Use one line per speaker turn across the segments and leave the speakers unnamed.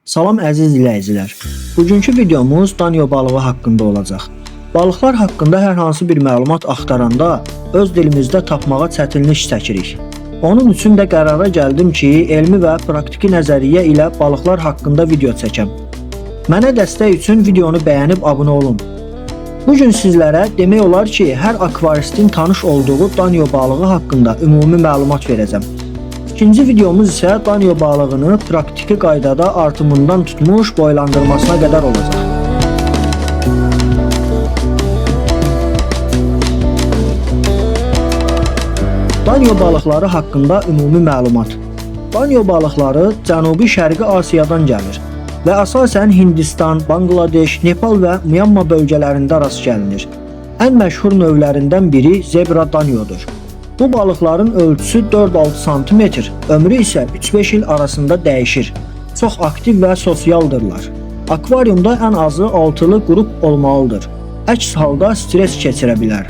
Salam əziz izləyicilər. Bugünkü videomuz danyo balığı haqqında olacaq. Balıqlar haqqında hər hansı bir məlumat axtaranda öz dilimizdə tapmağa çətinlik çəkirik. Onun üçün də qərara gəldim ki, elmi və praktiki nəzəriyyə ilə balıqlar haqqında video çəkəm. Mənə dəstək üçün videonu bəyənib abunə olun. Bugün sizlərə demək olar ki, hər akvaristin tanış olduğu danyo balığı haqqında ümumi məlumat verəcəm. İkinci videomuz isə danyo balığını praktiki qaydada artımından tutmuş boylandırmasına qədər olacaq. Danyo balıqları haqqında ümumi məlumat. Danyo balıqları Cənubi Şərqi Asiyadan gəlir və əsasən Hindistan, Bangladeş, Nepal və Myanma bölgələrində rast gəlinir. Ən məşhur növlərindən biri zebra danyodur. Bu balıqların ölçüsü 4-6 cm, ömrü isə 3-5 il arasında dəyişir. Çox aktiv və sosialdırlar. Akvaryumda ən azı 6-lı qrup olmalıdır. Əks halda stres keçirə bilər.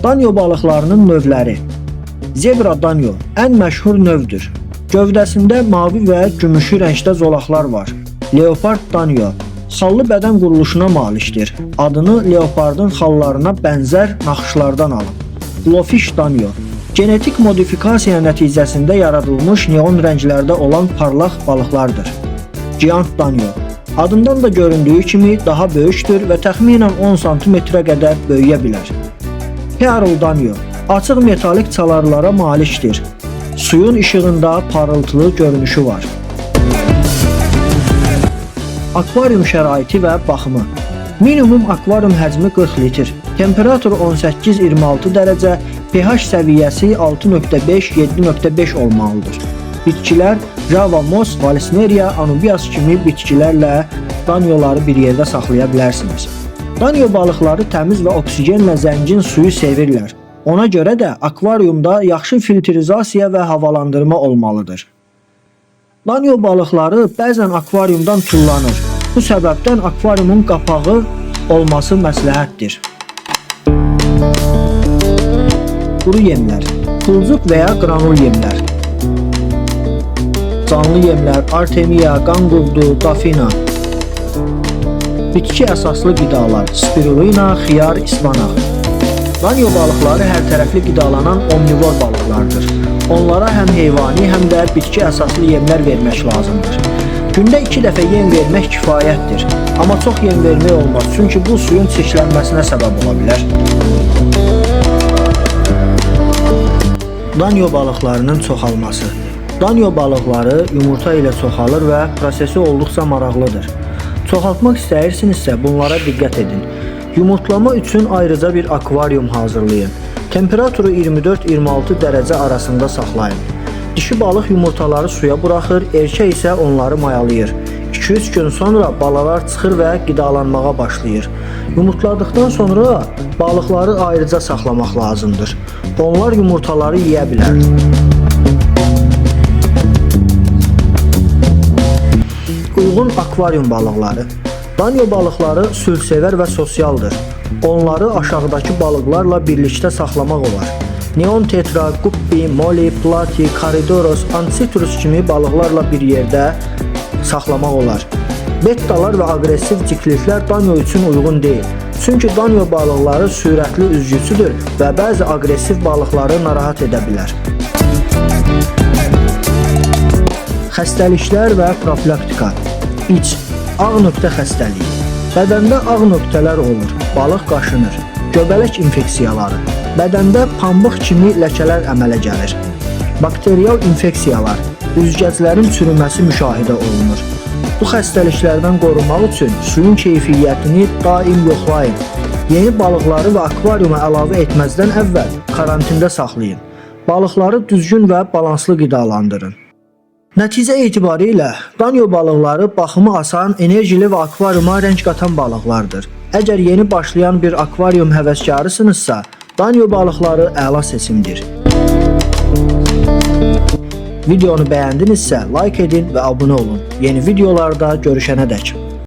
Danyo balıqlarının növləri. Zebra danyo ən məşhur növdür. Gövdəsində mavi və gümüşü rəngdə zolaqlar var. Leopard danyo xallı bədən quruluşuna malikdir. Adını leopardın xallarına bənzər naxışlardan alıb. Glowfish danyo genetik modifikasiya nəticəsində yaradılmış neon rənglərdə olan parlaq balıqlardır. Giant danyo adından da göründüyü kimi daha böyükdür və təxminən 10 cm-ə qədər böyüyə bilər. Pearl danyo açıq metalik çalarlara malikdir. Suyun işığında parıltılı görünüşü var. Akvaryum şəraiti və baxımı. Minimum akvaryum həcmi 40 litr. Temperaturu 18-26 dərəcə, pH səviyyəsi 6.5-7.5 olmalıdır. Bitkilər Java Moss, Vallisneria, Anubias kimi bitkilərlə danyoları bir yerdə saxlaya bilərsiniz. Danyo balıqları təmiz və oksigenlə zəngin suyu sevirlər. Ona görə də akvaryumda yaxşı filtrizasiya və havalandırma olmalıdır. Danyo balıqları bəzən akvaryumdan tullanır. Bu səbəbdən akvaryumun qapağı olması məsləhətdir. Quru yemlər, pulcuq və ya qranul yemlər. Canlı yemlər, artemia, qanqurdu, dafina. Bitki əsaslı qidalar, spirulina, xiyar, ispanaq. Danyo balıqları hər tərəfli qidalanan omnivor balıqlardır. Onlara həm heyvani, həm də bitki əsaslı yemlər vermək lazımdır. Gündə 2 dəfə yem vermək kifayətdir. Amma çox yem vermək olmaz, çünki bu suyun çirklənməsinə səbəb ola bilər. Danyo balıqlarının çoxalması. Danyo balıqları yumurta ilə çoxalır və prosesi olduqca maraqlıdır. Çoxaltmaq istəyirsinizsə bunlara diqqət edin. Yumurtlama üçün ayrıca bir akvaryum hazırlayın. Temperaturu 24-26 dərəcə arasında saxlayın. Dişi balıq yumurtaları suya buraxır, erkək isə onları mayalayır. 2-3 gün sonra balalar çıxır və qidalanmağa başlayır. Yumurtladıqdan sonra balıqları ayrıca saxlamaq lazımdır. Onlar yumurtaları yeyə bilər. Uyğun akvaryum balıqları. Danyo balıqları sülhsevər və sosialdır. Onları aşağıdakı balıqlarla birlikdə saxlamaq olar. Neon tetra, guppi, molly, plati, karidoros, ancitrus kimi balıqlarla bir yerdə saxlamaq olar. Bettalar və aqressiv cikliklər danyo üçün uyğun deyil. Çünki danyo balıqları sürətli üzgüçüdür və bəzi aqressiv balıqları narahat edə bilər. Xəstəliklər və profilaktika. İç, ağ nöqtə xəstəliyi. Bədəndə ağ nöqtələr olur, balıq qaşınır. Göbələk infeksiyaları. Bədəndə pambıq kimi ləkələr əmələ gəlir. Bakteriyal infeksiyalar. Üzgəclərin çürüməsi müşahidə olunur. Bu xəstəliklərdən qorunmaq üçün suyun keyfiyyətini daim yoxlayın. Yeni balıqları və akvaryuma əlavə etməzdən əvvəl karantində saxlayın. Balıqları düzgün və balanslı qidalandırın. Nəticə etibarilə danyo balıqları baxımı asan, enerjili və akvaryuma rəng qatan balıqlardır. Əgər yeni başlayan bir akvaryum həvəskarısınızsa, danyo balıqları əla seçimdir. Videonu bəyəndinizsə like edin və abunə olun. Yeni videolarda görüşənədək.